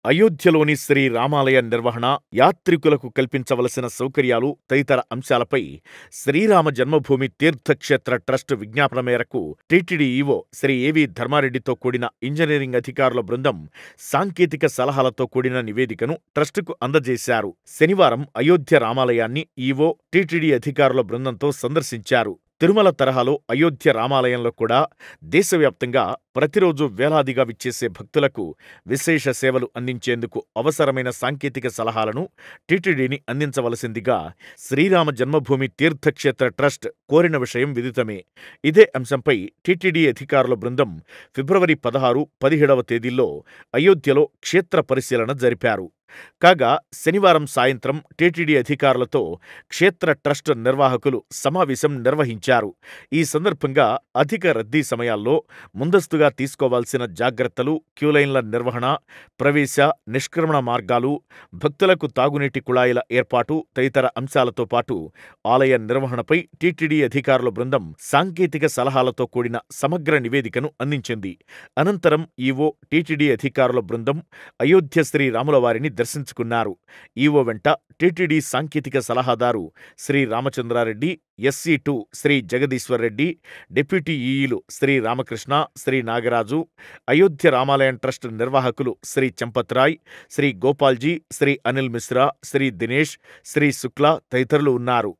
అయోధ్యలోని శ్రీ రామాలయ నిర్వహణ, యాత్రికులకు కల్పించవలసిన సౌకర్యాలు తదితర అంశాలపై శ్రీరామ జన్మభూమి తీర్థక్షేత్ర ట్రస్ట్ విజ్ఞాపన మేరకు టీటీడీ ఈవో శ్రీ ఏవి ధర్మారెడ్డితో కూడిన ఇంజనీరింగ్ అధికారుల బృందం సాంకేతిక సలహాలతో కూడిన నివేదికను ట్రస్టుకు అందజేశారు. శనివారం అయోధ్య రామాలయాన్ని ఈవో, టీటీడీ అధికారుల బృందంతో సందర్శించారు. తిరుమల తరహాలో అయోధ్య రామాలయంలో కూడా దేశవ్యాప్తంగా ప్రతిరోజు వేలాదిగా విచ్చేసే భక్తులకు విశేష సేవలు అందించేందుకు అవసరమైన సాంకేతిక సలహాలను టీటీడీని అందించవలసిందిగా శ్రీరామ జన్మభూమి తీర్థక్షేత్ర ట్రస్ట్ కోరిన విషయం విదితమే. ఇదే అంశంపై టీటీడీ అధికారుల బృందం ఫిబ్రవరి 16, 17వ తేదీల్లో అయోధ్యలో క్షేత్ర పరిశీలన జరిపారు. కాగా శనివారం సాయంత్రం టీటీడీ అధికారులతో క్షేత్ర ట్రస్ట్ నిర్వాహకులు సమావేశం నిర్వహించారు. ఈ సందర్భంగా అధిక రద్దీ సమయాల్లో ముందస్తుగా తీసుకోవాల్సిన జాగ్రత్తలు, క్యూలైన్ల నిర్వహణ, ప్రవేశ, నిష్క్రమణ మార్గాలు, భక్తులకు తాగునీటి కుళాయిల ఏర్పాటు తదితర అంశాలతో పాటు ఆలయ నిర్వహణపై టీటీడీ అధికారుల బృందం సాంకేతిక సలహాలతో కూడిన సమగ్ర నివేదికను అందించింది. అనంతరం ఈవో, టీటీడీ అధికారుల బృందం అయోధ్య శ్రీ రాములవారిని దర్శించుకున్నారు. ఈవో వెంట టీటీడీ సాంకేతిక సలహాదారు శ్రీ రామచంద్రారెడ్డి, SC2 శ్రీ జగదీశ్వర్రెడ్డి, డిప్యూటీ ఈఈలు శ్రీ రామకృష్ణ, శ్రీ నాగరాజు, అయోధ్య రామాలయం ట్రస్ట్ నిర్వాహకులు శ్రీ చంపత్రాయ్, శ్రీ గోపాల్జీ, శ్రీ అనిల్ మిశ్రా, శ్రీ దినేష్, శ్రీ శుక్లా తదితరులు ఉన్నారు.